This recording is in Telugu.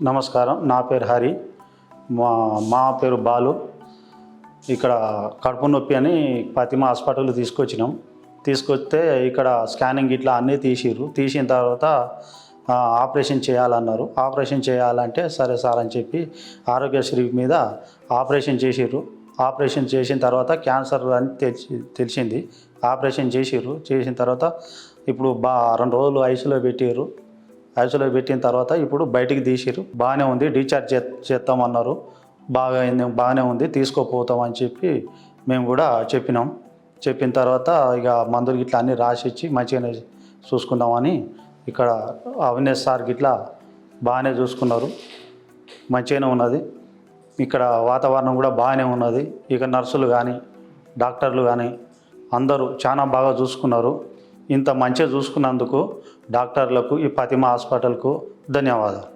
నమస్కారం. నా పేరు హరి. మా పేరు బాలు. ఇక్కడ కడుపు నొప్పి అని ఫాతిమా హాస్పిటల్ తీసుకొస్తే ఇక్కడ స్కానింగ్ ఇట్లా అన్నీ తీసిన తర్వాత ఆపరేషన్ చేయాలన్నారు. ఆపరేషన్ చేయాలంటే సరే సార్ అని చెప్పి ఆరోగ్యశ్రీ మీద ఆపరేషన్ చేసిన తర్వాత క్యాన్సర్ అని తెలిసింది. ఆపరేషన్ చేసిన తర్వాత ఇప్పుడు 2 రోజులు ఐసీలో పెట్టిన తర్వాత ఇప్పుడు బయటికి తీసిరు. బాగానే ఉంది, డిశ్చార్జ్ చేస్తామన్నారు. బాగానే ఉంది, తీసుకోపోతామని చెప్పి మేము కూడా చెప్పిన తర్వాత ఇక మందులు గిట్లా అన్నీ రాసిచ్చి మంచిగానే చూసుకుందామని ఇక్కడ అవినేష్ సార్ గిట్లా బాగానే చూసుకున్నారు. మంచిగానే ఉన్నది. ఇక్కడ వాతావరణం కూడా బాగానే ఉన్నది. ఇక నర్సులు కానీ డాక్టర్లు కానీ అందరూ చాలా బాగా చూసుకున్నారు. ఇంత మంచిగా చూసుకున్నందుకు డాక్టర్లకు, ఈ ఫాతిమా హాస్పిటల్కు ధన్యవాదాలు.